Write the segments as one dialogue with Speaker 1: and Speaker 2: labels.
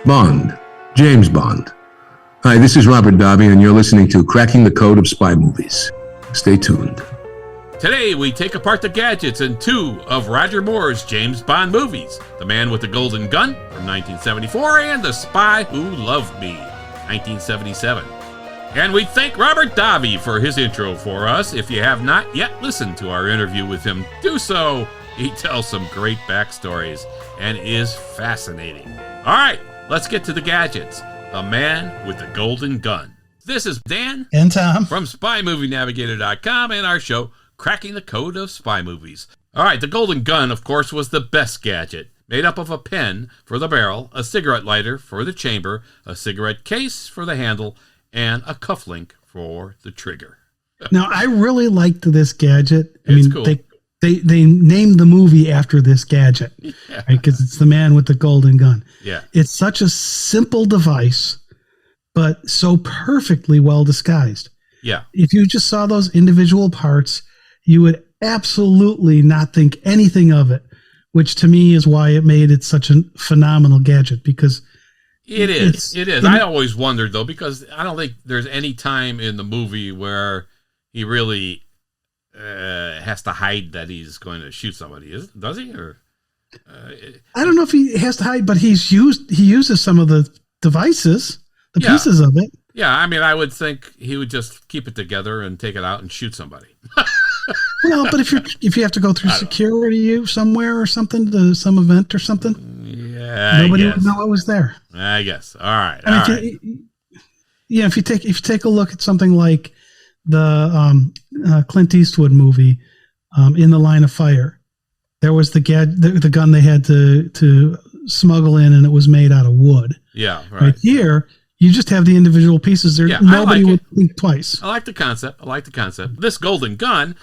Speaker 1: Bond. James Bond. Hi, this is Robert Davi, and you're listening to Cracking the Code of Spy Movies. Stay tuned.
Speaker 2: Today, we take apart the gadgets in two of Roger Moore's James Bond movies, The Man with the Golden Gun from 1974 and The Spy Who Loved Me, 1977. And we thank Robert Davi for his intro for us. If you have not yet listened to our interview with him, do so. He tells some great backstories and is fascinating. All right, let's get to the gadgets. The Man with the Golden Gun. This is Dan
Speaker 3: and Tom
Speaker 2: from SpyMovieNavigator.com and our show, Cracking the Code of Spy Movies. All right, the Golden Gun, of course, was the best gadget. Made up of a pen for the barrel, a cigarette lighter for the chamber, a cigarette case for the handle, and a cufflink for the trigger.
Speaker 3: Now, I really liked this gadget.
Speaker 2: It's cool.
Speaker 3: They named the movie after this gadget,
Speaker 2: Yeah.
Speaker 3: right? Because it's The Man with the Golden Gun.
Speaker 2: Yeah.
Speaker 3: It's such a simple device, but so perfectly well disguised.
Speaker 2: Yeah.
Speaker 3: If you just saw those individual parts, you would absolutely not think anything of it, which to me is why it made it such a phenomenal gadget, because
Speaker 2: It is. I always wondered, though, because I don't think there's any time in the movie where he really has to hide that he's going to shoot somebody. Does he? Or
Speaker 3: I don't know if he has to hide, but he uses some of the devices, pieces of it.
Speaker 2: Yeah, I mean, I would think he would just keep it together and take it out and shoot somebody.
Speaker 3: Well, but if you have to go through security somewhere or something, to some event or something, nobody would know it was there.
Speaker 2: I guess. All right.
Speaker 3: If you take a look at something like the Clint Eastwood movie, In the Line of Fire, there was the gun they had to smuggle in, and it was made out of wood.
Speaker 2: Yeah,
Speaker 3: right here, you just have the individual pieces there. Nobody would think twice.
Speaker 2: I like the concept. This Golden Gun,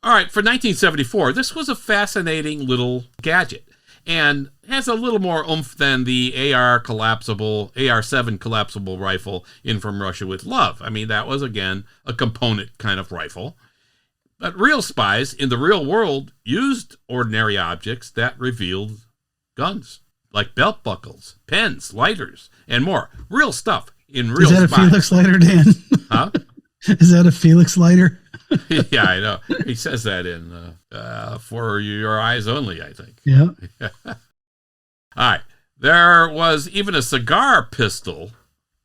Speaker 2: all right, for 1974, this was a fascinating little gadget and has a little more oomph than the AR-7 collapsible rifle in From Russia with Love. I mean, that was, again, a component kind of rifle. But real spies in the real world used ordinary objects that revealed guns, like belt buckles, pens, lighters, and more. Real stuff in real spies.
Speaker 3: Is that a Felix lighter, Dan?
Speaker 2: Huh?
Speaker 3: Is that a Felix lighter?
Speaker 2: Yeah, I know. He says that in For Your Eyes Only, I think.
Speaker 3: Yeah.
Speaker 2: All right. There was even a cigar pistol,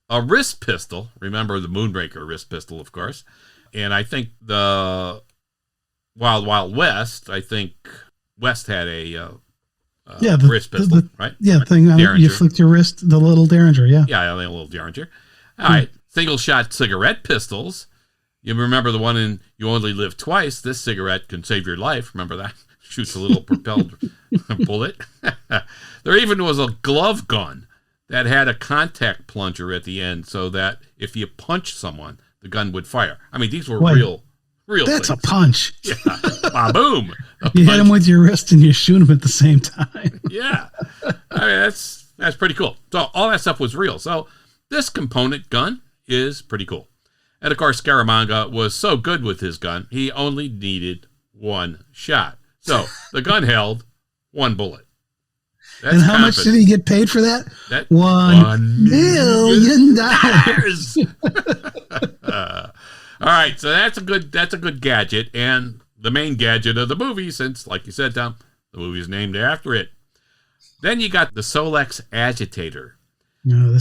Speaker 2: a wrist pistol. Remember the Moonraker wrist pistol, of course. And I think the Wild West, I think West had a wrist pistol, right?
Speaker 3: Yeah, the thing you flicked your wrist, the little Derringer, yeah.
Speaker 2: Yeah, a little Derringer. All right. Single-shot cigarette pistols. You remember the one in You Only Live Twice? This cigarette can save your life. Remember that? Shoots a little propelled bullet. There even was a glove gun that had a contact plunger at the end so that if you punch someone, the gun would fire. I mean, these were real
Speaker 3: That's
Speaker 2: things.
Speaker 3: A punch.
Speaker 2: Yeah. Boom.
Speaker 3: You hit him with your wrist and you shoot him at the same time.
Speaker 2: Yeah. I mean, that's pretty cool. So all that stuff was real. So this component gun is pretty cool. And of course, Scaramanga was so good with his gun, he only needed one shot. So the gun held one bullet. That's
Speaker 3: and how much did he get paid for that? $1 million.
Speaker 2: All right, so that's a good gadget, and the main gadget of the movie, since, like you said, Tom, the movie is named after it. Then you got the Solex agitator.
Speaker 3: No,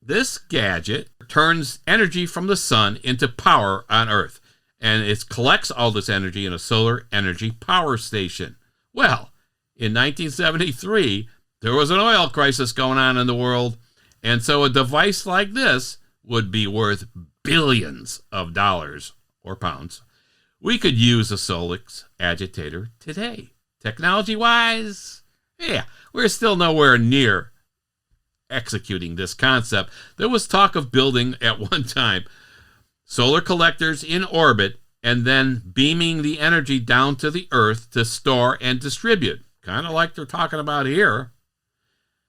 Speaker 2: This gadget turns energy from the sun into power on Earth, and it collects all this energy in a solar energy power station. Well, in 1973, there was an oil crisis going on in the world, and so a device like this would be worth billions of dollars or pounds. We could use a Solex agitator today. Technology-wise, we're still nowhere near executing this concept. There was talk of building at one time solar collectors in orbit and then beaming the energy down to the Earth to store and distribute, kind of like they're talking about here.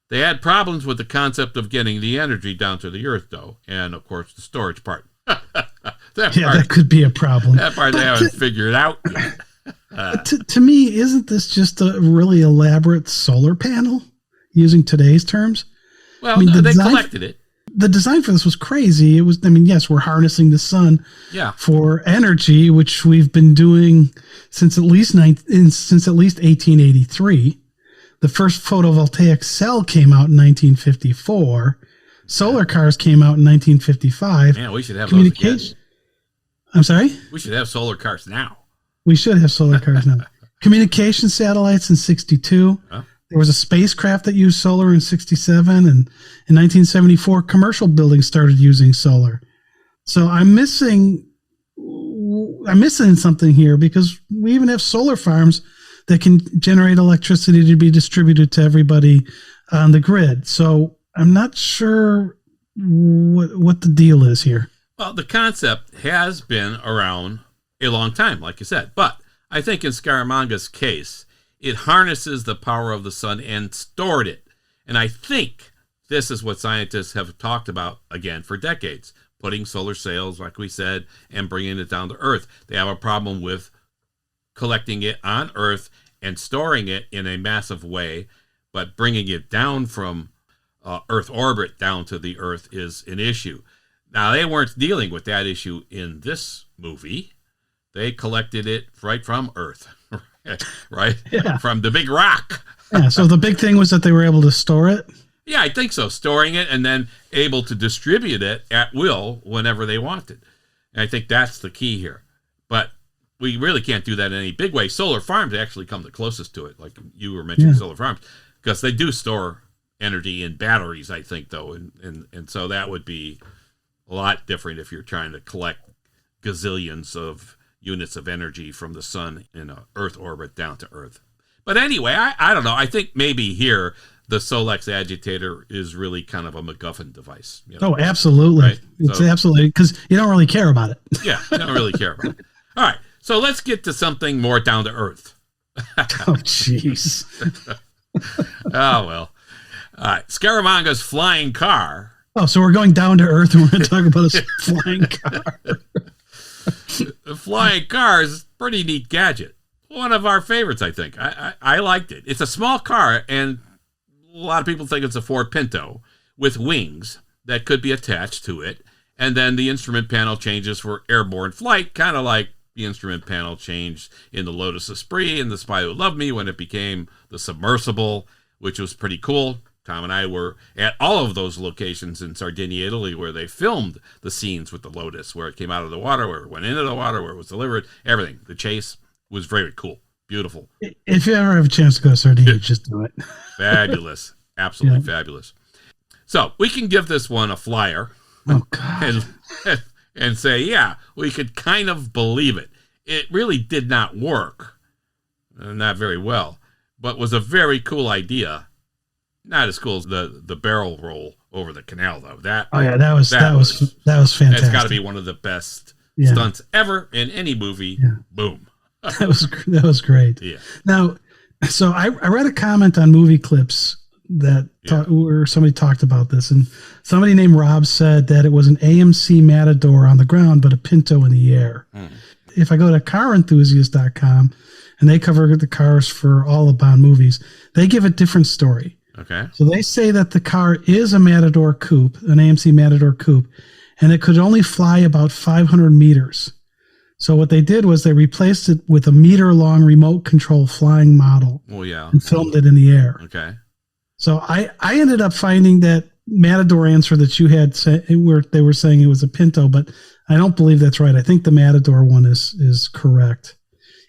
Speaker 2: They had problems with the concept of getting the energy down to the Earth, though, and of course the storage part.
Speaker 3: That could be a problem.
Speaker 2: That part they haven't figured out yet.
Speaker 3: To me, isn't this just a really elaborate solar panel, using today's terms?
Speaker 2: Well,
Speaker 3: I mean,
Speaker 2: no, they collected it.
Speaker 3: The design for this was crazy. It was, I mean, yes, we're harnessing the sun for energy, which we've been doing since at least 1883. The first photovoltaic cell came out in 1954. Solar cars came out in 1955.
Speaker 2: Man, we should have those again.
Speaker 3: I'm sorry?
Speaker 2: We should have solar cars now.
Speaker 3: We should have solar cars now. Communication satellites in 62. Huh? There was a spacecraft that used solar in 67, and in 1974, commercial buildings started using solar. So I'm missing something here, because we even have solar farms that can generate electricity to be distributed to everybody on the grid. So I'm not sure what the deal is here.
Speaker 2: Well, the concept has been around a long time, like you said, but I think in Scaramanga's case, it harnesses the power of the sun and stored it. And I think this is what scientists have talked about, again, for decades, putting solar sails, like we said, and bringing it down to Earth. They have a problem with collecting it on Earth and storing it in a massive way, but bringing it down from Earth orbit down to the Earth is an issue. Now, they weren't dealing with that issue in this movie. They collected it right from Earth. Right? Yeah. From the big rock.
Speaker 3: Yeah, so the big thing was that they were able to store it?
Speaker 2: Yeah, I think so. Storing it and then able to distribute it at will whenever they wanted. And I think that's the key here. But we really can't do that in any big way. Solar farms actually come the closest to it, like you were mentioning solar farms, because they do store energy in batteries, I think, though. And so that would be a lot different if you're trying to collect gazillions of units of energy from the sun in an Earth orbit down to Earth. But anyway, I don't know. I think maybe here the Solex agitator is really kind of a MacGuffin device. You know?
Speaker 3: Oh, absolutely. Right? It's absolutely, because you don't really care about it.
Speaker 2: Yeah, you don't really care about it. All right, so let's get to something more down to Earth.
Speaker 3: Oh, jeez.
Speaker 2: Oh, well. All right, Scaramanga's flying car.
Speaker 3: Oh, so we're going down to Earth and we're going to talk about a flying car.
Speaker 2: The flying car is a pretty neat gadget. One of our favorites, I think. I liked it. It's a small car, and a lot of people think it's a Ford Pinto with wings that could be attached to it. And then the instrument panel changes for airborne flight, kind of like the instrument panel changed in the Lotus Espirit and The Spy Who Loved Me when it became the submersible, which was pretty cool. Tom and I were at all of those locations in Sardinia, Italy, where they filmed the scenes with the Lotus, where it came out of the water, where it went into the water, where it was delivered, everything. The chase was very cool. Beautiful.
Speaker 3: If you ever have a chance to go to Sardinia, just do it.
Speaker 2: Fabulous. Absolutely fabulous. So we can give this one a flyer.
Speaker 3: Oh, God.
Speaker 2: And say, yeah, we could kind of believe it. It really did not work. Not very well. But was a very cool idea. Not as cool as the barrel roll over the canal, though. That was fantastic. That's got to be one of the best stunts ever in any movie. Yeah. Boom.
Speaker 3: That was great.
Speaker 2: Yeah.
Speaker 3: Now, so I read a comment on Movie Clips where somebody talked about this, and somebody named Rob said that it was an AMC Matador on the ground, but a Pinto in the air. If I go to carenthusiast.com, and they cover the cars for all the Bond movies, they give a different story.
Speaker 2: Okay.
Speaker 3: So they say that the car is a Matador coupe, an AMC Matador coupe, and it could only fly about 500 meters. So what they did was they replaced it with a meter-long remote control flying model.
Speaker 2: Oh, yeah.
Speaker 3: And filmed it in the air.
Speaker 2: Okay.
Speaker 3: So I ended up finding that Matador answer that you had, where they were saying it was a Pinto, but I don't believe that's right. I think the Matador one is correct.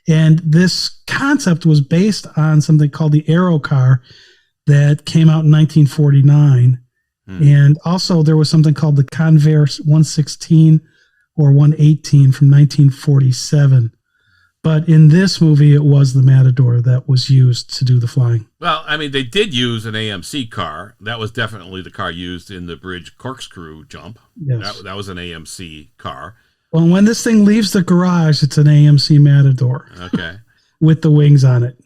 Speaker 3: And this concept was based on something called the Aero car that came out in 1949. And also there was something called the Convair 116 or 118 from 1947. But in this movie, it was the Matador that was used to do the flying.
Speaker 2: Well, I mean, they did use an AMC car. That was definitely the car used in the bridge corkscrew jump. Yes. That was an AMC car.
Speaker 3: Well, when this thing leaves the garage, it's an AMC Matador.
Speaker 2: Okay.
Speaker 3: With the wings on it.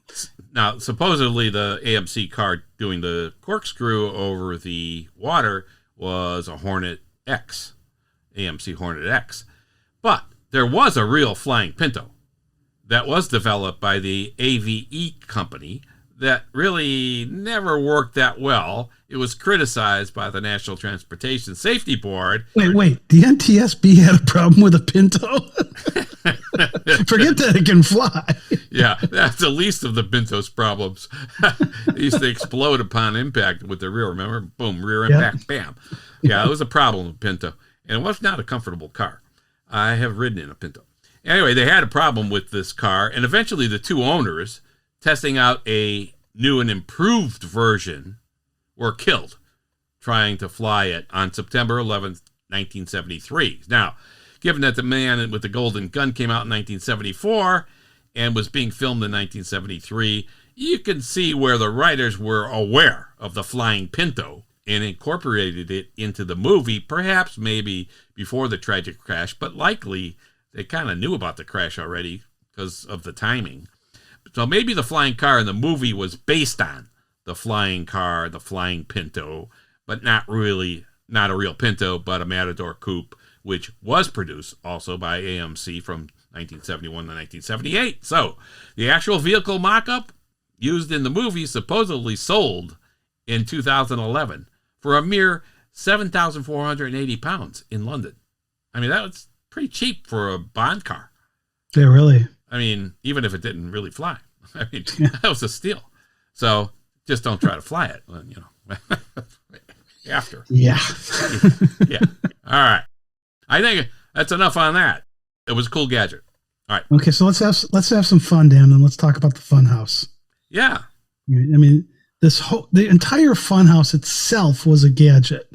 Speaker 2: Now, supposedly the AMC car doing the corkscrew over the water was a Hornet X, AMC Hornet X. But there was a real flying Pinto that was developed by the AVE company that really never worked that well. It was criticized by the National Transportation Safety Board.
Speaker 3: Wait. The NTSB had a problem with a Pinto? Forget that it can fly.
Speaker 2: Yeah, that's the least of the Pinto's problems. It used to explode upon impact with the rear. Remember? Boom, rear impact, bam. Yeah, it was a problem with Pinto. And it was not a comfortable car. I have ridden in a Pinto. Anyway, they had a problem with this car, and eventually the two owners, testing out a new and improved version, were killed trying to fly it on September 11th, 1973. Now, given that The Man with the Golden Gun came out in 1974 and was being filmed in 1973, you can see where the writers were aware of the flying Pinto and incorporated it into the movie, perhaps maybe before the tragic crash, but likely they kind of knew about the crash already because of the timing. So maybe the flying car in the movie was based on the flying car, the flying Pinto, but not a real Pinto, but a Matador coupe, which was produced also by AMC from 1971 to 1978. So the actual vehicle mock-up used in the movie supposedly sold in 2011 for a mere 7,480 pounds in London. I mean, that was pretty cheap for a Bond car.
Speaker 3: Yeah, really.
Speaker 2: I mean, even if it didn't really fly. I mean, that was a steal. So just don't try to fly it, you know, after.
Speaker 3: Yeah.
Speaker 2: Yeah. All right. I think that's enough on that. It was a cool gadget. All right.
Speaker 3: Okay, so let's have some fun, Dan, and let's talk about the Funhouse.
Speaker 2: Yeah.
Speaker 3: I mean, the entire Funhouse itself was a gadget,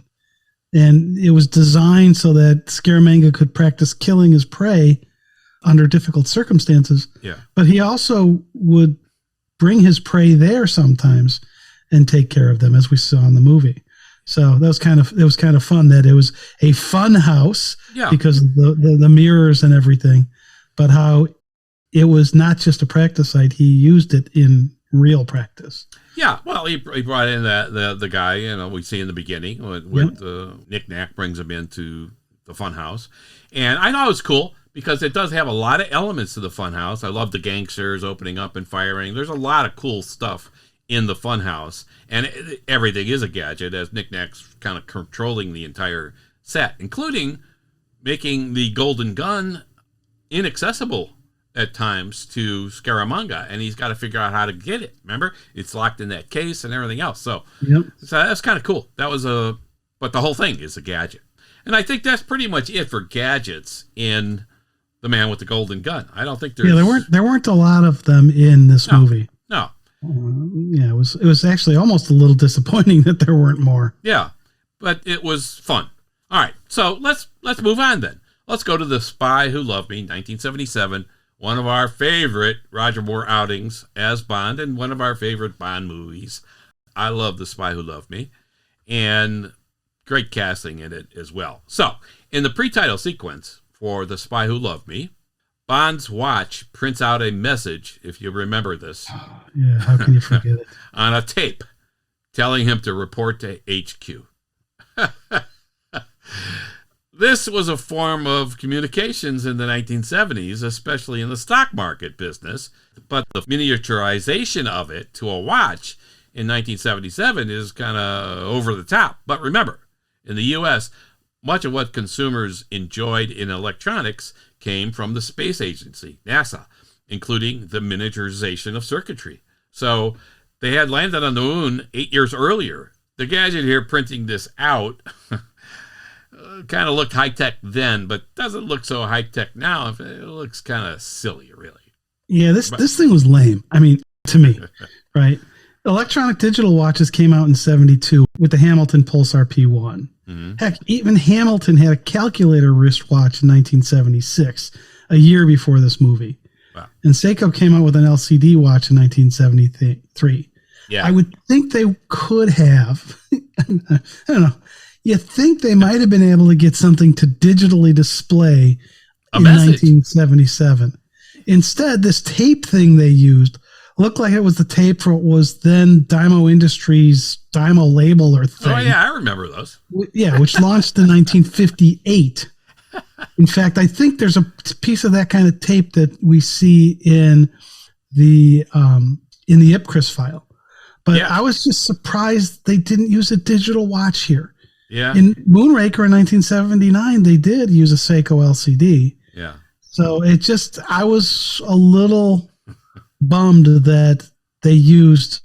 Speaker 3: and it was designed so that Scaramanga could practice killing his prey under difficult circumstances.
Speaker 2: Yeah.
Speaker 3: But he also would bring his prey there sometimes and take care of them, as we saw in the movie. So it was kind of fun that it was a fun house because of the mirrors and everything, but how it was not just a practice site. He used it in real practice.
Speaker 2: Yeah, well, he brought in the guy, you know, we see in the beginning with Nick Nack brings him into the Funhouse. And I thought it was cool because it does have a lot of elements to the Funhouse. I love the gangsters opening up and firing. There's a lot of cool stuff in the Funhouse, and everything is a gadget as Nick Nack's kind of controlling the entire set, including making the Golden Gun inaccessible at times to Scaramanga, and he's got to figure out how to get it. Remember, it's locked in that case and everything else. So that's kind of cool. But the whole thing is a gadget, and I think that's pretty much it for gadgets in The Man with the Golden Gun. I don't think there's
Speaker 3: there weren't a lot of them in this movie.
Speaker 2: No.
Speaker 3: It was actually almost a little disappointing that there weren't more.
Speaker 2: Yeah, but it was fun. All right, so let's move on then. Let's go to The Spy Who Loved Me, 1977, one of our favorite Roger Moore outings as Bond and one of our favorite Bond movies. I love The Spy Who Loved Me, and great casting in it as well. So, in the pre-title sequence for The Spy Who Loved Me, Bond's watch prints out a message, if you remember this.
Speaker 3: Yeah, how can you forget it?
Speaker 2: On a tape, telling him to report to HQ. This was a form of communications in the 1970s, especially in the stock market business, but the miniaturization of it to a watch in 1977 is kind of over the top. But remember, in the U.S., much of what consumers enjoyed in electronics came from the space agency, NASA, including the miniaturization of circuitry. So they had landed on the moon 8 years earlier. The gadget here printing this out kind of looked high-tech then, but doesn't look so high-tech now. It looks kind of silly, really.
Speaker 3: Yeah, this thing was lame. I mean, to me, right? Electronic digital watches came out in 72 with the Hamilton Pulsar P1. Mm-hmm. Heck, even Hamilton had a calculator wristwatch in 1976, a year before this movie. Wow. And Seiko came out with an LCD watch in 1973. Yeah. I would think they could have, I don't know, you think they might have been able to get something to digitally display in 1977. Instead, this tape thing they used looked like it was the tape for what was then Dymo Industries' Dymo labeler thing.
Speaker 2: Oh, yeah, I remember those.
Speaker 3: Yeah, which launched in 1958. In fact, I think there's a piece of that kind of tape that we see in the Ipcris file. But
Speaker 2: Yeah.
Speaker 3: I was just surprised they didn't use a digital watch here.
Speaker 2: Yeah.
Speaker 3: In Moonraker in 1979, they did use a Seiko LCD.
Speaker 2: Yeah.
Speaker 3: So I was a little bummed that they used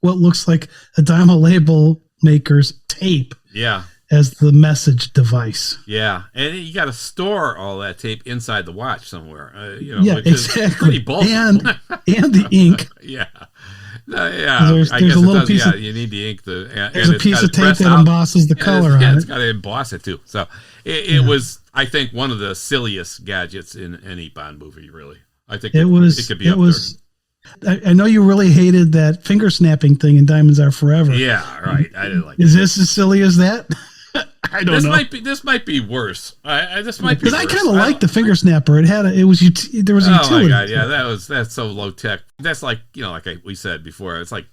Speaker 3: what looks like a Dymo label maker's tape
Speaker 2: Yeah.
Speaker 3: as the message device.
Speaker 2: Yeah. And you got to store all that tape inside the watch somewhere.
Speaker 3: Yeah,
Speaker 2: which is
Speaker 3: exactly.
Speaker 2: pretty bullshit.
Speaker 3: And the ink.
Speaker 2: Yeah. Yeah.
Speaker 3: There's
Speaker 2: I guess
Speaker 3: a little
Speaker 2: it does.
Speaker 3: piece
Speaker 2: Yeah,
Speaker 3: of-
Speaker 2: you need the ink.
Speaker 3: There's a piece of tape that embosses the color on
Speaker 2: it's
Speaker 3: it.
Speaker 2: got to emboss it too. So it was, I think, one of the silliest gadgets in any Bond movie. Really, I think it could be up there.
Speaker 3: I know you really hated that finger snapping thing in Diamonds Are Forever.
Speaker 2: Yeah, right. I didn't like.
Speaker 3: Is this as silly as that? I don't know.
Speaker 2: This might be worse. This might be
Speaker 3: Because
Speaker 2: worse.
Speaker 3: I kind of like the finger snapper. There was a utility.
Speaker 2: Oh my god, yeah, that's so low tech. That's like we said before. It's like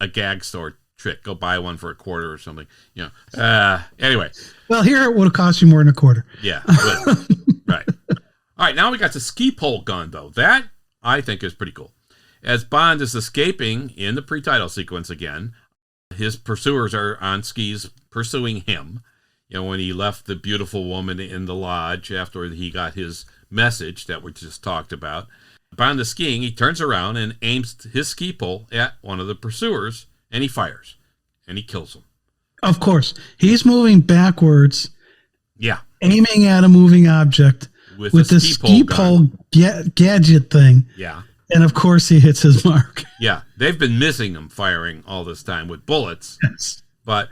Speaker 2: a gag store trick. Go buy one for $0.25 or something. Anyway.
Speaker 3: Well, here it would have cost you more than $0.25.
Speaker 2: Yeah. Right. All right. Now we got the ski pole gun though. That I think is pretty cool. As Bond is escaping in the pre-title sequence again, his pursuers are on skis pursuing him. When he left the beautiful woman in the lodge after he got his message that we just talked about. Bond is skiing, he turns around and aims his ski pole at one of the pursuers, and he fires, and he kills him.
Speaker 3: Of course. He's moving backwards,
Speaker 2: Yeah.
Speaker 3: aiming at a moving object with the ski pole gadget thing.
Speaker 2: Yeah.
Speaker 3: And of course he hits his mark.
Speaker 2: Yeah. They've been missing him firing all this time with bullets,
Speaker 3: Yes.
Speaker 2: but...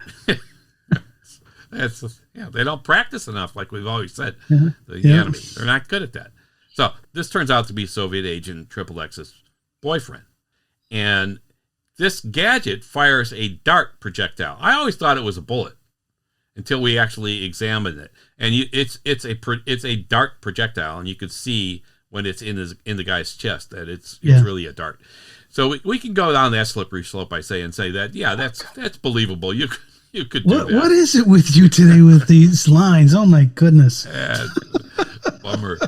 Speaker 2: they don't practice enough, like we've always said. The enemy, they're not good at that. So this turns out to be Soviet agent XXX's boyfriend, and this gadget fires a dart projectile. I always thought it was a bullet until we actually examined it, and it's a dart projectile, and you could see when it's in the guy's chest that it's really a dart. So we can go down that slippery slope by say that that's believable. You could do that.
Speaker 3: What is it with you today with these lines? Oh my goodness.
Speaker 2: Bummer.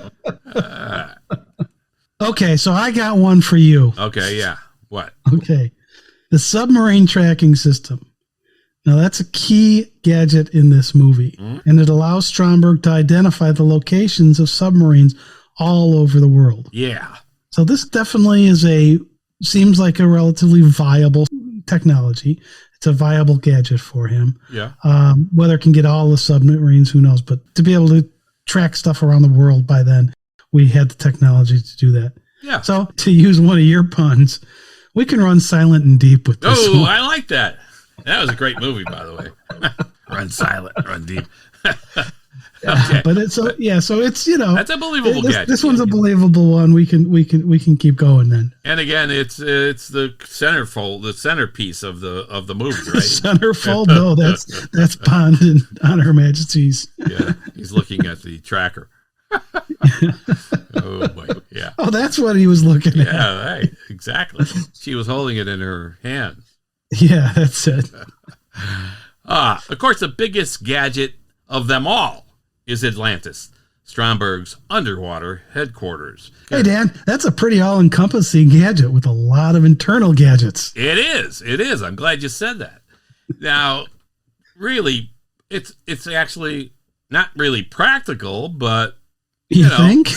Speaker 3: Okay, so I got one for you.
Speaker 2: Okay, yeah. What?
Speaker 3: Okay. The submarine tracking system. Now that's a key gadget in this movie, and it allows Stromberg to identify the locations of submarines all over the world.
Speaker 2: Yeah.
Speaker 3: So this definitely seems like a relatively viable technology. It's a viable gadget for him.
Speaker 2: Yeah.
Speaker 3: Whether it can get all the submarines, who knows? But to be able to track stuff around the world by then, we had the technology to do that.
Speaker 2: Yeah.
Speaker 3: So to use one of your puns, we can run silent and deep with this.
Speaker 2: Oh,
Speaker 3: one.
Speaker 2: I like that. That was a great movie, by the way. Run silent, run deep. Okay.
Speaker 3: But it's so it's
Speaker 2: that's a believable gadget.
Speaker 3: This one's a believable one. We can keep going then.
Speaker 2: And again, it's the centerpiece of the movie, right?
Speaker 3: Centerfold? No, that's Bond and On Her Majesty's.
Speaker 2: Yeah, he's looking at the tracker. Oh boy, yeah.
Speaker 3: Oh, that's what he was looking at.
Speaker 2: Yeah, right, exactly. She was holding it in her hand.
Speaker 3: Yeah, that's it.
Speaker 2: Of course, the biggest gadget of them all is Atlantis, Stromberg's underwater headquarters.
Speaker 3: Hey, Dan, that's a pretty all-encompassing gadget with a lot of internal gadgets.
Speaker 2: It is. I'm glad you said that. Now, really, it's actually not really practical, but
Speaker 3: you think?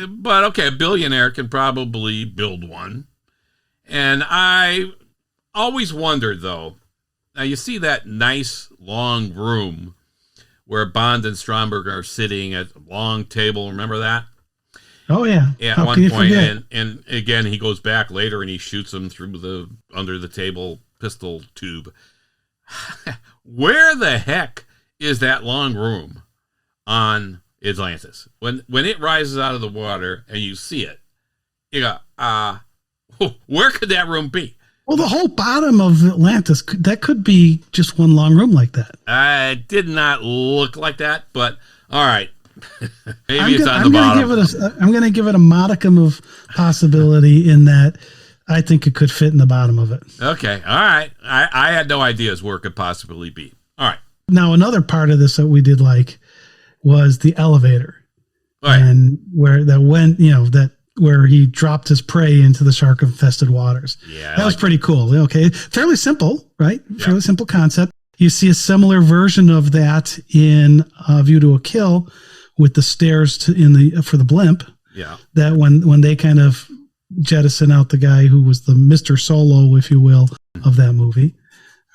Speaker 2: But okay, a billionaire can probably build one. And I always wondered, though, now you see that nice long room where Bond and Stromberg are sitting at a long table. Remember that?
Speaker 3: Oh, yeah.
Speaker 2: At one point, and again, he goes back later and he shoots him through under the table pistol tube. Where the heck is that long room on Atlantis? When it rises out of the water and you see it, you go, where could that room be?
Speaker 3: Well, the whole bottom of Atlantis, that could be just one long room like that.
Speaker 2: It did not look like that, but all right. Maybe it's on the bottom.
Speaker 3: I'm going to give it a modicum of possibility in that I think it could fit in the bottom of it.
Speaker 2: Okay. All right. I had no ideas where it could possibly be. All right.
Speaker 3: Now, another part of this that we did like was the elevator.
Speaker 2: All right.
Speaker 3: And where that went, that where he dropped his prey into the shark-infested waters.
Speaker 2: Yeah,
Speaker 3: that was pretty cool. Okay, fairly simple, right?
Speaker 2: Yeah.
Speaker 3: Fairly simple concept. You see a similar version of that in View to a Kill with the stairs for the blimp.
Speaker 2: Yeah,
Speaker 3: that when they kind of jettison out the guy who was the Mr. Solo, if you will, of that movie.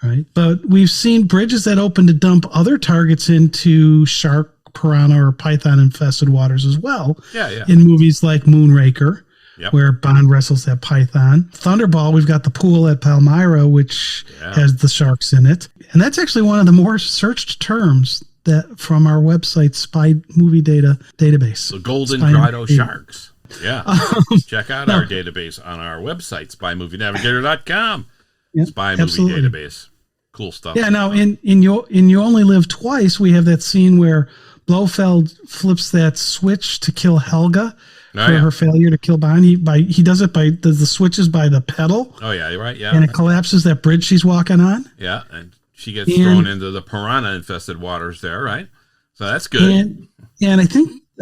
Speaker 3: Right. But we've seen bridges that open to dump other targets into shark, piranha, or python infested waters as well.
Speaker 2: Yeah.
Speaker 3: In movies like Moonraker,
Speaker 2: Yep.
Speaker 3: where Bond wrestles that python. Thunderball, we've got the pool at Palmyra, which has the sharks in it. And that's actually one of the more searched terms that from our website, Spy Movie Data database.
Speaker 2: The golden
Speaker 3: Spy
Speaker 2: Grotto
Speaker 3: Movie.
Speaker 2: Sharks. Yeah. Check out our database on our website, spymovienavigator.com.
Speaker 3: Yep,
Speaker 2: Spy Movie
Speaker 3: absolutely.
Speaker 2: Database. Cool stuff.
Speaker 3: Yeah, now in You Only Live Twice, we have that scene where Blofeld flips that switch to kill Helga for her failure to kill Bond. He does it by the switches by the pedal.
Speaker 2: Oh, yeah, you're right. Yeah.
Speaker 3: And it collapses that bridge she's walking on.
Speaker 2: Yeah, and she gets thrown into the piranha-infested waters there, right? So that's good.
Speaker 3: And I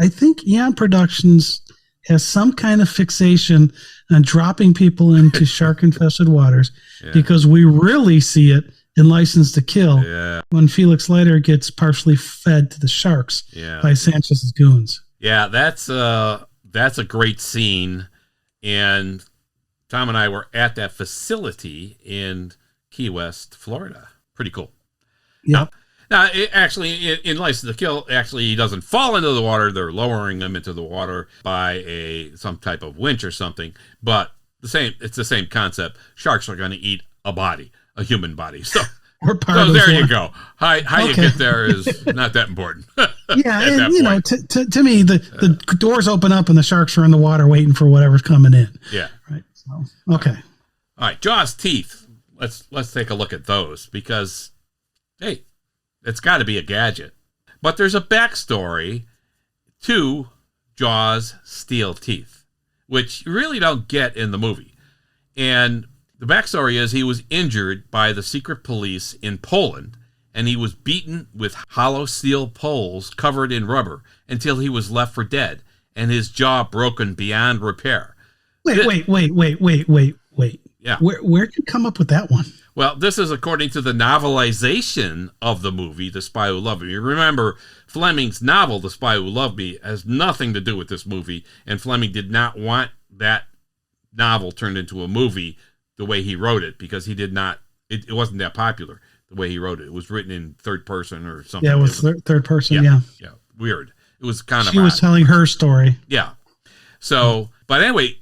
Speaker 3: think Eon Productions has some kind of fixation on dropping people into shark-infested waters because we really see it in License to Kill when Felix Leiter gets partially fed to the sharks by Sanchez's goons.
Speaker 2: Yeah, that's a great scene, and Tom and I were at that facility in Key West, Florida. Pretty cool.
Speaker 3: Yeah.
Speaker 2: Now in License to Kill, actually, he doesn't fall into the water. They're lowering him into the water by some type of winch or something. But it's the same concept. Sharks are going to eat a human body. So there you go. How you get there is not that important.
Speaker 3: Yeah, and to me, the doors open up and the sharks are in the water waiting for whatever's coming in.
Speaker 2: Yeah.
Speaker 3: Right. So okay.
Speaker 2: All right, Jaws teeth. Let's take a look at those because, hey, it's got to be a gadget. But there's a backstory to Jaws' steel teeth, which you really don't get in the movie. And the backstory is he was injured by the secret police in Poland, and he was beaten with hollow steel poles covered in rubber until he was left for dead, and his jaw broken beyond repair.
Speaker 3: Wait.
Speaker 2: Yeah.
Speaker 3: Where'd you come up with that one?
Speaker 2: Well, this is according to the novelization of the movie, The Spy Who Loved Me. You remember, Fleming's novel, The Spy Who Loved Me, has nothing to do with this movie, and Fleming did not want that novel turned into a movie the way he wrote it, because he did not, it wasn't that popular the way he wrote it. It was written in third person or something.
Speaker 3: Yeah, it was third person, yeah.
Speaker 2: Yeah, weird. It was kind of
Speaker 3: She was telling her story.
Speaker 2: Yeah. So, but anyway,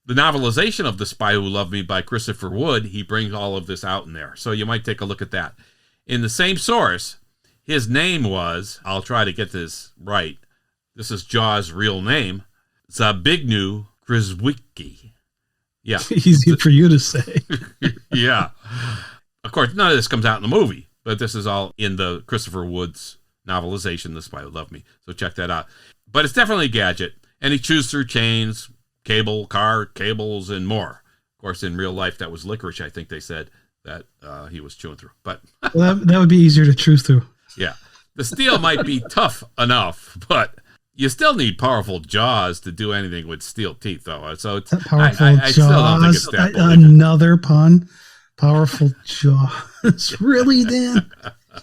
Speaker 2: the novelization of The Spy Who Loved Me by Christopher Wood, he brings all of this out in there. So you might take a look at that. In the same source, his name was, I'll try to get this right, this is Jaws' real name, Zbigniew Krzyzewski. Yeah.
Speaker 3: Easy for you to say.
Speaker 2: Yeah. Of course, none of this comes out in the movie, but this is all in the Christopher Wood's novelization, The Spy Who Loved Me. So check that out. But it's definitely a gadget, and he chews through chains, car cables, and more. Of course, in real life, that was licorice, I think they said, that he was chewing through. But
Speaker 3: well, that would be easier to chew through.
Speaker 2: Yeah. The steel might be tough enough, but you still need powerful jaws to do anything with steel teeth, though. So it's
Speaker 3: powerful
Speaker 2: I still don't think it's that believable.
Speaker 3: Another pun. Powerful jaws. Really, Dan?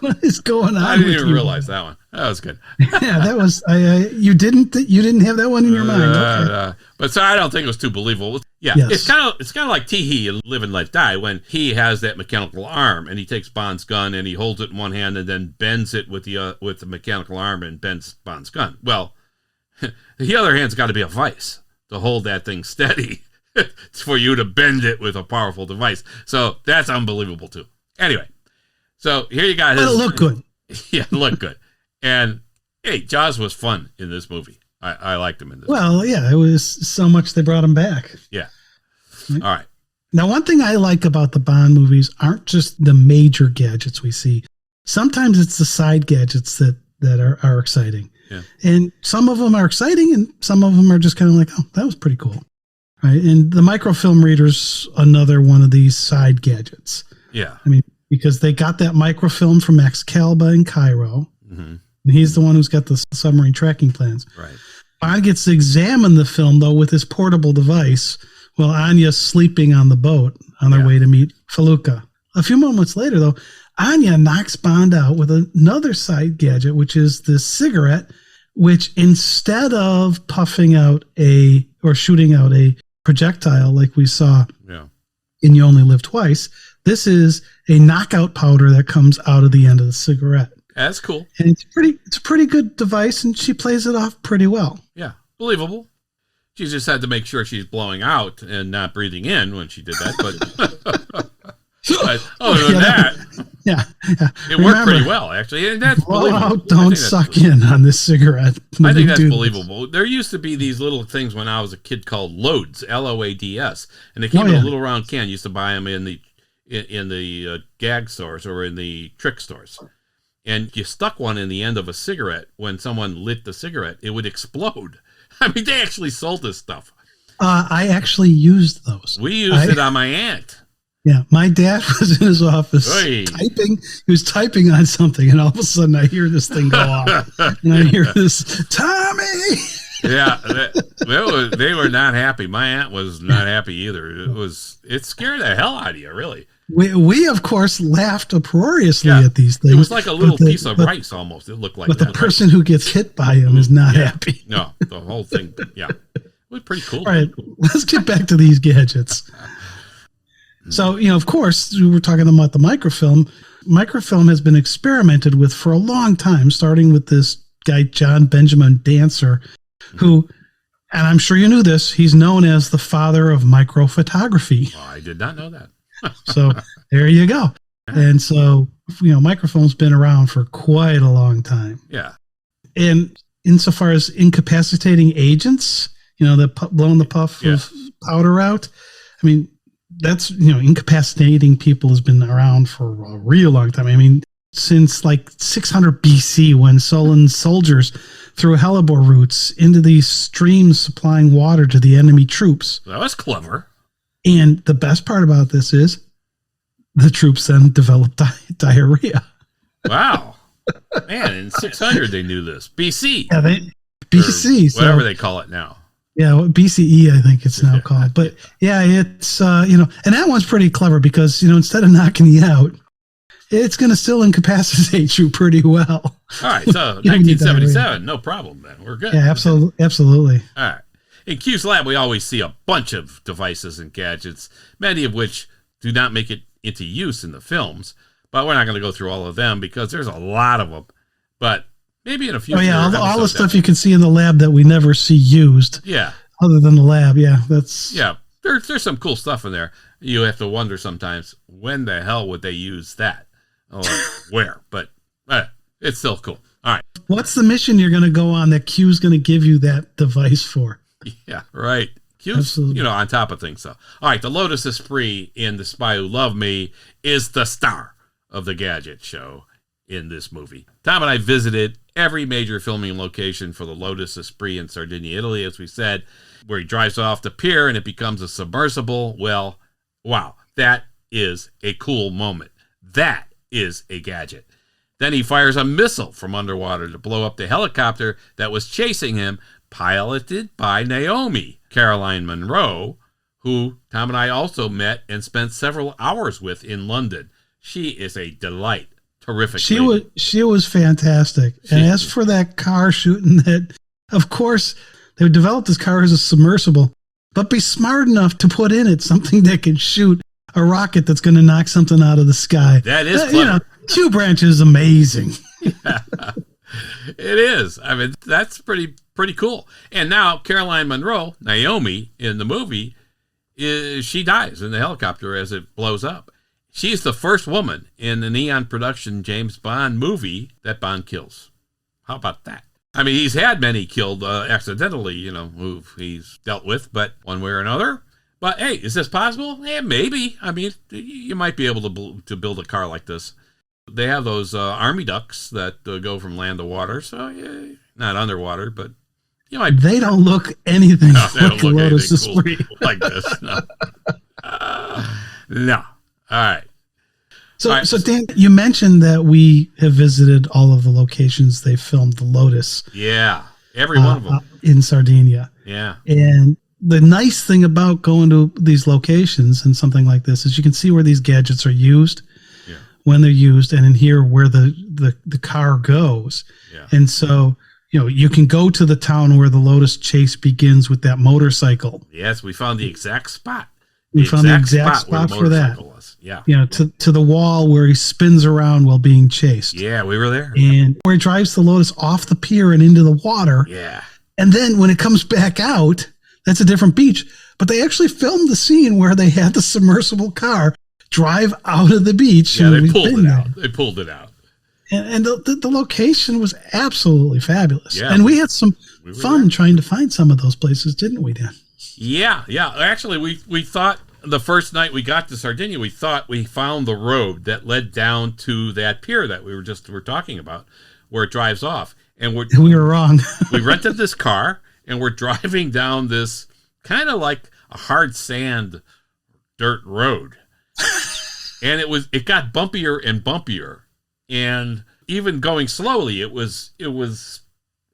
Speaker 3: What is going on?
Speaker 2: I didn't even realize that one. That was good.
Speaker 3: Yeah, that was. You didn't have that one in your mind. Okay.
Speaker 2: But so I don't think it was too believable. Yeah,
Speaker 3: yes.
Speaker 2: It's kind of like Tee in Live and Let Die, when he has that mechanical arm and he takes Bond's gun and he holds it in one hand and then bends it with the mechanical arm and bends Bond's gun. Well, the other hand's got to be a vice to hold that thing steady. It's for you to bend it with a powerful device. So that's unbelievable too. Anyway, so here you got his.
Speaker 3: But it looked good.
Speaker 2: Yeah, it looked good. And hey, Jaws was fun in this movie. I liked him in this.
Speaker 3: Well, yeah, it was so much they brought him back.
Speaker 2: Yeah. All right.
Speaker 3: Now, one thing I like about the Bond movies aren't just the major gadgets we see. Sometimes it's the side gadgets that are exciting.
Speaker 2: Yeah.
Speaker 3: And some of them are exciting and some of them are just kind of like, oh, that was pretty cool. Right. And the microfilm reader's another one of these side gadgets.
Speaker 2: Yeah.
Speaker 3: I mean, because they got that microfilm from Excalibur in Cairo.
Speaker 2: Mm-hmm.
Speaker 3: And he's the one who's got the submarine tracking plans.
Speaker 2: Right.
Speaker 3: Bond gets to examine the film, though, with his portable device while Anya's sleeping on the boat on their way to meet Feluca. A few moments later, though, Anya knocks Bond out with another side gadget, which is the cigarette, which instead of puffing out or shooting out a projectile like we saw in You Only Live Twice, this is a knockout powder that comes out of the end of the cigarette.
Speaker 2: That's cool.
Speaker 3: And it's a pretty good device, and she plays it off pretty well.
Speaker 2: Yeah, believable. She just had to make sure she's blowing out and not breathing in when she did that. But, but other than that, it worked pretty well, actually. And that's believable.
Speaker 3: Out, don't suck in on this cigarette.
Speaker 2: I think that's believable. There used to be these little things when I was a kid called Loads, Loads, and they came in a little round can. You used to buy them in the gag stores or in the trick stores. And you stuck one in the end of a cigarette. When someone lit the cigarette, it would explode. I mean, they actually sold this stuff.
Speaker 3: I actually used those.
Speaker 2: We used it on my aunt.
Speaker 3: Yeah, my dad was in his office typing. He was typing on something, and all of a sudden I hear this thing go off. And I hear this, Tommy!
Speaker 2: Yeah, they were not happy. My aunt was not happy either. It scared the hell out of you, really.
Speaker 3: We of course laughed uproariously at these things.
Speaker 2: It was like a little piece of rice almost. It looked like
Speaker 3: but the person who gets hit by him is not happy.
Speaker 2: No, the whole thing, it was pretty cool.
Speaker 3: All right, let's get back to these gadgets. So, of course, we were talking about the microfilm. Microfilm has been experimented with for a long time, starting with this guy, John Benjamin Dancer, who, and I'm sure you knew this, he's known as the father of microphotography.
Speaker 2: Oh, I did not know that.
Speaker 3: So there you go. And so, microfilm's been around for quite a long time.
Speaker 2: Yeah.
Speaker 3: And insofar as incapacitating agents, blowing the puff of powder out, I mean, that's, incapacitating people has been around for a real long time. I mean, since like 600 BC, when Solon's soldiers threw hellebore roots into these streams supplying water to the enemy troops.
Speaker 2: That was clever.
Speaker 3: And the best part about this is the troops then developed diarrhea.
Speaker 2: Wow. Man, in 600 they knew this. BC.
Speaker 3: Yeah, BC.
Speaker 2: Whatever they call it now.
Speaker 3: Yeah, BCE, I think it's now called. But yeah, it's, and that one's pretty clever because, instead of knocking you out, it's going to still incapacitate you pretty well.
Speaker 2: All right, so 1977, no problem then. We're good.
Speaker 3: Yeah, absolutely.
Speaker 2: All right. In Q's lab, we always see a bunch of devices and gadgets, many of which do not make it into use in the films. But we're not going to go through all of them because there's a lot of them. But maybe in a future.
Speaker 3: Oh yeah, all the stuff you can see in the lab that we never see used.
Speaker 2: Yeah.
Speaker 3: Other than the lab, that's.
Speaker 2: Yeah, there's some cool stuff in there. You have to wonder sometimes, when the hell would they use that, or where? But it's still cool. All right.
Speaker 3: What's the mission you're going to go on that Q's going to give you that device for?
Speaker 2: Yeah, right. Q's, on top of things. So, all right, the Lotus Espirit in The Spy Who Loved Me is the star of the gadget show in this movie. Tom and I visited every major filming location for the Lotus Espirit in Sardinia, Italy, as we said, where he drives off the pier and it becomes a submersible. Well, wow, that is a cool moment. That is a gadget. Then he fires a missile from underwater to blow up the helicopter that was chasing him, piloted by Naomi, Caroline Munro, who Tom and I also met and spent several hours with in London. She is a delight. Terrific. She was fantastic. And as for that car shooting that, of course, they developed this car as a submersible, but be smart enough to put in it something that can shoot a rocket that's going to knock something out of the sky. That is clever.
Speaker 3: Q Branch is amazing.
Speaker 2: Yeah, it is. I mean, that's pretty cool. And now Caroline Munro, Naomi, in the movie, she dies in the helicopter as it blows up. She's the first woman in the Neon production James Bond movie that Bond kills. How about that? I mean, he's had many killed accidentally, who he's dealt with, but one way or another. But hey, is this possible? Yeah, maybe. I mean, you might be able to build a car like this. They have those army ducks that go from land to water, so yeah, not underwater, but they
Speaker 3: don't look anything like the Lotus Espirit
Speaker 2: like this. No. No. All right.
Speaker 3: So Dan, you mentioned that we have visited all of the locations they filmed the Lotus.
Speaker 2: Yeah. Every one of them.
Speaker 3: In Sardinia.
Speaker 2: Yeah.
Speaker 3: And the nice thing about going to these locations and something like this is you can see where these gadgets are used, when they're used, and in here where the car goes.
Speaker 2: Yeah.
Speaker 3: And so, you can go to the town where the Lotus chase begins with that motorcycle.
Speaker 2: Yes, we found the exact spot.
Speaker 3: We found the exact spot for that.
Speaker 2: Was. Yeah.
Speaker 3: To the wall where he spins around while being chased.
Speaker 2: Yeah, we were there.
Speaker 3: And where he drives the Lotus off the pier and into the water.
Speaker 2: Yeah.
Speaker 3: And then when it comes back out, that's a different beach. But they actually filmed the scene where they had the submersible car drive out of the beach.
Speaker 2: Yeah, they pulled it out. They pulled it out.
Speaker 3: And the location was absolutely fabulous.
Speaker 2: Yeah,
Speaker 3: and we had some fun trying to find some of those places, didn't we, Dan?
Speaker 2: Yeah. Actually, we thought the first night we got to Sardinia, we thought we found the road that led down to that pier that we were talking about, where it drives off. And we
Speaker 3: were wrong.
Speaker 2: We rented this car, and we're driving down this kind of like a hard sand dirt road. And it got bumpier and bumpier. And even going slowly, it was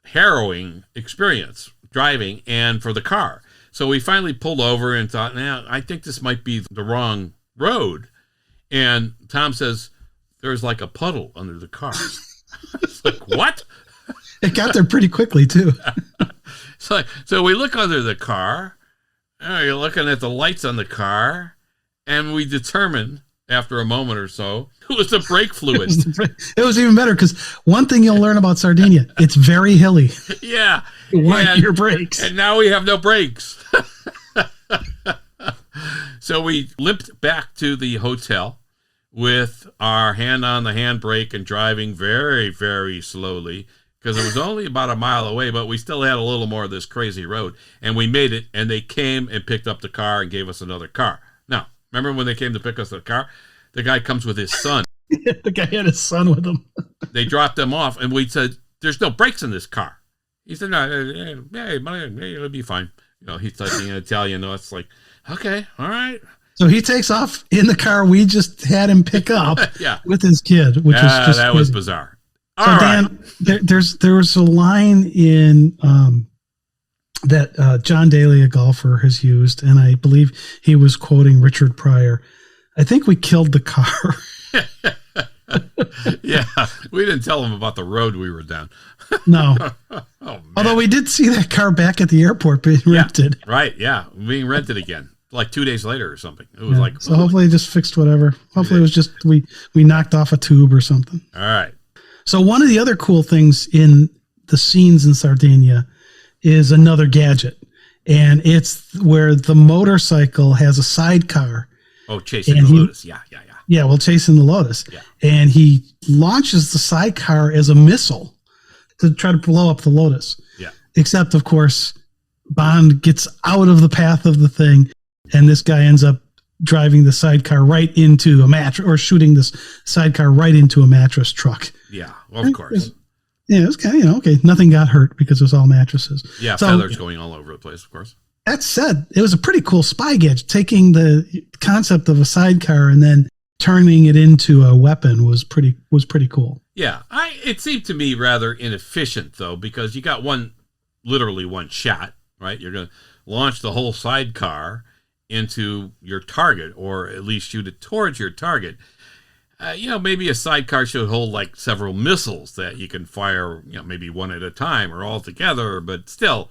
Speaker 2: harrowing experience driving and for the car. So we finally pulled over and thought, I think this might be the wrong road. And Tom says, there's like a puddle under the car. It's like, what?
Speaker 3: It got there pretty quickly, too.
Speaker 2: So we look under the car. You're looking at the lights on the car. And we determined, after a moment or so, it was the brake fluid.
Speaker 3: It was even better because one thing you'll learn about Sardinia, it's very hilly.
Speaker 2: Yeah.
Speaker 3: You want your brakes.
Speaker 2: And now we have no brakes. So we limped back to the hotel with our hand on the handbrake and driving very, very slowly because it was only about a mile away, but we still had a little more of this crazy road. And we made it, and they came and picked up the car and gave us another car. Now, remember when they came to pick us the car? The guy comes with his son.
Speaker 3: The guy had his son with him.
Speaker 2: They dropped them off, and we said, there's no brakes in this car. He said, no, it'll be fine. He's talking in Italian. It's like, okay, all right.
Speaker 3: So he takes off in the car we just had him pick up with his kid, which was just
Speaker 2: that
Speaker 3: crazy.
Speaker 2: was bizarre.
Speaker 3: So Dan, there was a line in that John Daly, a golfer, has used, and I believe he was quoting Richard Pryor. I think we killed the car.
Speaker 2: Yeah, we didn't tell him about the road we were down.
Speaker 3: No.
Speaker 2: Oh,
Speaker 3: although we did see that car back at the airport being rented.
Speaker 2: Right, yeah, being rented again, like 2 days later or something. It was like,
Speaker 3: so hopefully they just fixed whatever. Hopefully it was just we knocked off a tube or something.
Speaker 2: All right.
Speaker 3: So one of the other cool things in the scenes in Sardinia is another gadget, and it's where the motorcycle has a sidecar.
Speaker 2: Oh, chasing the Lotus. Yeah.
Speaker 3: Yeah, well, chasing the Lotus.
Speaker 2: Yeah.
Speaker 3: And he launches the sidecar as a missile to try to blow up the Lotus.
Speaker 2: Yeah.
Speaker 3: Except, of course, Bond gets out of the path of the thing, and this guy ends up driving the sidecar right into a mattress, or shooting this sidecar right into a mattress truck.
Speaker 2: Yeah, well, of course.
Speaker 3: Yeah, it was kind of, okay, nothing got hurt because it was all mattresses.
Speaker 2: Yeah, so, feathers going all over the place, of course.
Speaker 3: That said, it was a pretty cool spy gadget. Taking the concept of a sidecar and then turning it into a weapon was pretty cool.
Speaker 2: Yeah, it seemed to me rather inefficient, though, because you got literally one shot, right? You're going to launch the whole sidecar into your target, or at least shoot it towards your target. Maybe a sidecar should hold like several missiles that you can fire, maybe one at a time or all together, but still,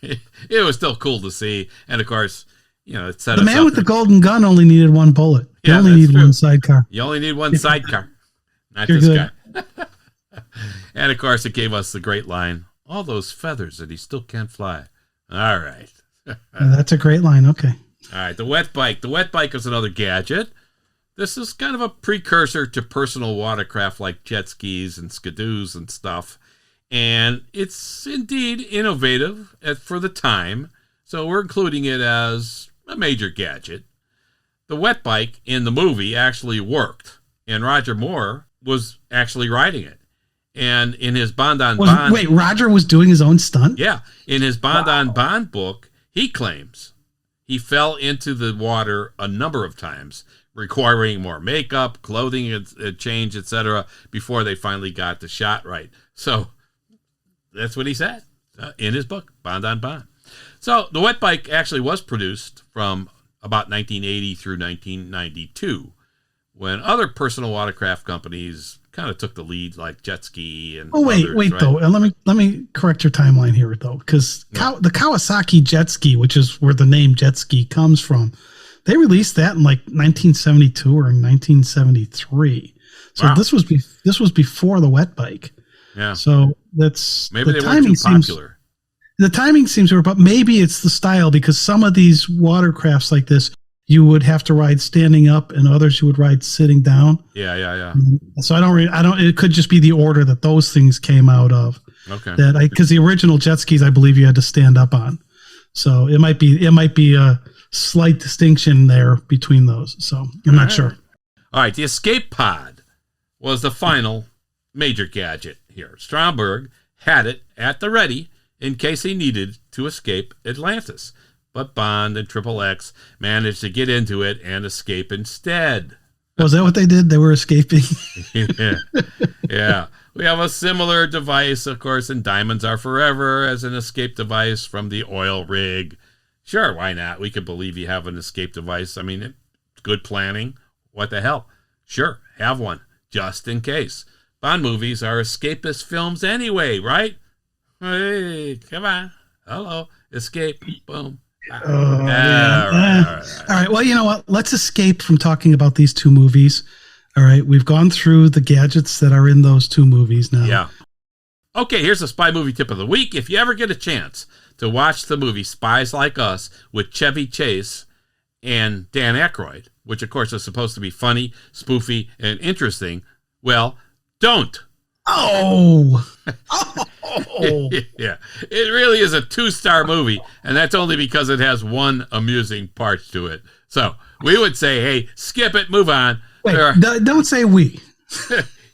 Speaker 2: it was still cool to see. And of course, it set
Speaker 3: the man with the golden gun only needed one bullet. You only need one sidecar.
Speaker 2: You only need one sidecar, not
Speaker 3: You're
Speaker 2: this
Speaker 3: good.
Speaker 2: guy. And of course, it gave us the great line, all those feathers that he still can't fly. All right.
Speaker 3: That's a great line. Okay.
Speaker 2: All right, the wet bike. The wet bike is another gadget. This is kind of a precursor to personal watercraft like jet skis and skidoos and stuff. And it's indeed innovative for the time. So we're including it as a major gadget. The wet bike in the movie actually worked. And Roger Moore was actually riding it. And in his Bond on Bond...
Speaker 3: Wait, Roger was doing his own stunt?
Speaker 2: Yeah. In his Bond on Bond book, he claims he fell into the water a number of times, requiring more makeup, clothing change, etc., before they finally got the shot right. So that's what he said. in his book, Bond on Bond. So the wet bike actually was produced from about 1980 through 1992, when other personal watercraft companies kind of took the lead, like jet ski and
Speaker 3: wait,
Speaker 2: right?
Speaker 3: though. Let me correct your timeline here, though, because the Kawasaki jet ski, which is where the name jet ski comes from, they released that in like 1972 or 1973. So this was before the wet bike.
Speaker 2: Yeah.
Speaker 3: So that's
Speaker 2: maybe they weren't too popular.
Speaker 3: The timing seems to work, but maybe it's the style, because some of these watercrafts like this, you would have to ride standing up, and others you would ride sitting down.
Speaker 2: Yeah.
Speaker 3: So I don't. It could just be the order that those things came out of.
Speaker 2: Okay.
Speaker 3: Because the original jet skis, I believe you had to stand up on. So it might be a slight distinction there between those. So I'm not sure.
Speaker 2: All right. The escape pod was the final major gadget here. Stromberg had it at the ready in case he needed to escape Atlantis. But Bond and XXX managed to get into it and escape instead.
Speaker 3: Was that what they did? They were escaping?
Speaker 2: Yeah. We have a similar device, of course, in Diamonds Are Forever as an escape device from the oil rig. Sure, why not? We could believe you have an escape device. I mean, good planning. What the hell? Sure, have one, just in case. Bond movies are escapist films anyway, right? Hey, come on. Hello. Escape. Boom.
Speaker 3: All right. Well, you know what? Let's escape from talking about these two movies. All right. We've gone through the gadgets that are in those two movies now.
Speaker 2: Yeah. Okay, here's a spy movie tip of the week. If you ever get a chance to watch the movie Spies Like Us with Chevy Chase and Dan Aykroyd, which of course is supposed to be funny, spoofy, and interesting, well, don't.
Speaker 3: Oh.
Speaker 2: Yeah, it really is a 2-star movie, and that's only because it has one amusing part to it. So we would say, hey, skip it, move on.
Speaker 3: Wait, don't say we.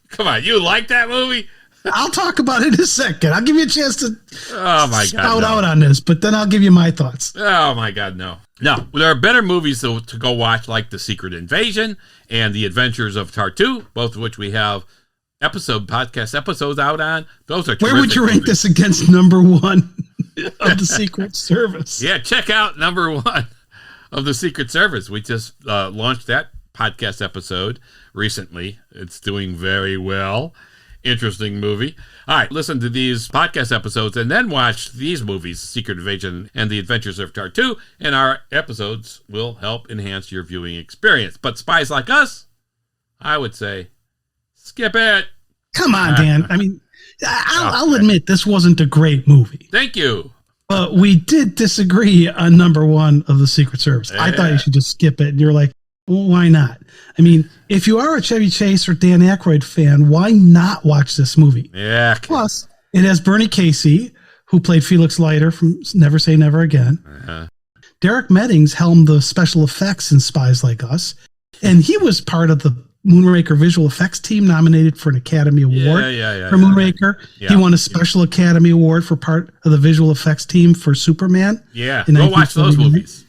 Speaker 2: Come on, you like that movie?
Speaker 3: I'll talk about it in a second. I'll give you a chance to spout out on this, but then I'll give you my thoughts.
Speaker 2: Oh my God, no. No, there are better movies to go watch, like The Secret Invasion and The Adventures of Tartu, both of which we have podcast episodes out on. Those are
Speaker 3: Where would you rank this against number one of the Secret Service?
Speaker 2: Yeah, check out number one of the Secret Service. We just launched that podcast episode recently. It's doing very well. Interesting movie. All right, listen to these podcast episodes and then watch these movies, Secret Invasion and The Adventures of Tartu, and our episodes will help enhance your viewing experience. But Spies Like Us, I would say, skip it.
Speaker 3: Come on, Dan. I mean, I'll admit this wasn't a great movie.
Speaker 2: Thank you.
Speaker 3: But we did disagree on number one of the Secret Service. Yeah. I thought you should just skip it. And you're like, well, why not? I mean, if you are a Chevy Chase or Dan Aykroyd fan, why not watch this movie?
Speaker 2: Yeah.
Speaker 3: Plus, it has Bernie Casey, who played Felix Leiter from Never Say Never Again. Uh-huh. Derek Meddings helmed the special effects in Spies Like Us. And he was part of the Moonraker visual effects team, nominated for an Academy Award for Moonraker. Yeah. He won a special Academy Award for part of the visual effects team for Superman.
Speaker 2: Yeah, go watch those movies.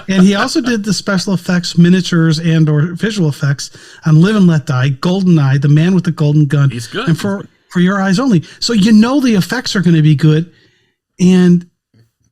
Speaker 3: And he also did the special effects, miniatures, and or visual effects on Live and Let Die, GoldenEye, The Man with the Golden Gun.
Speaker 2: He's good.
Speaker 3: And For Your Eyes Only. So you know the effects are going to be good. And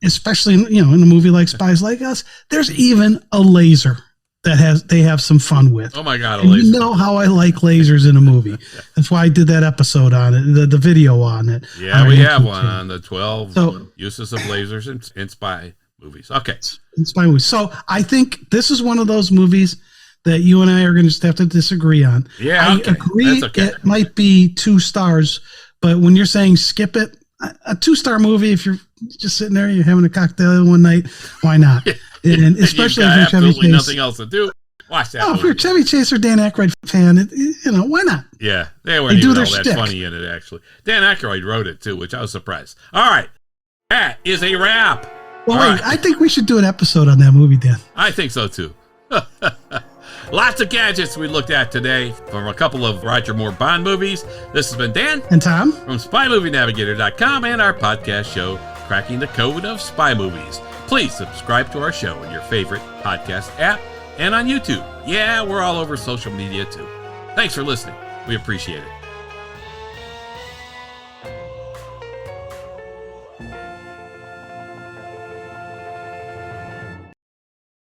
Speaker 3: especially, in a movie like Spies Like Us, there's even a laser that they have some fun with.
Speaker 2: Oh my God, a
Speaker 3: and
Speaker 2: laser.
Speaker 3: You know how I like lasers in a movie. That's why I did that episode on it, the video on it.
Speaker 2: Yeah, we have one on the 12 uses of lasers in spy movies. Okay.
Speaker 3: In spy movies. So I think this is one of those movies that you and I are going to just have to disagree on.
Speaker 2: Yeah,
Speaker 3: I agree it might be 2 stars, but when you're saying skip it, a 2-star movie, if you're just sitting there, you're having a cocktail one night, why not? And especially if you're Chevy Chase.
Speaker 2: Nothing else to do. Watch that.
Speaker 3: If you're a Chevy Chase or Dan Aykroyd fan, why not?
Speaker 2: Yeah, they weren't even all that funny in it, actually. Dan Aykroyd wrote it too, which I was surprised. All right, that is a wrap.
Speaker 3: Well, wait, I think we should do an episode on that movie, Dan.
Speaker 2: I think so too. Lots of gadgets we looked at today from a couple of Roger Moore Bond movies. This has been Dan
Speaker 3: and Tom
Speaker 2: from SpyMovieNavigator.com and our podcast show, Cracking the Code of Spy Movies. Please subscribe to our show in your favorite podcast app and on YouTube. Yeah, we're all over social media too. Thanks for listening. We appreciate it.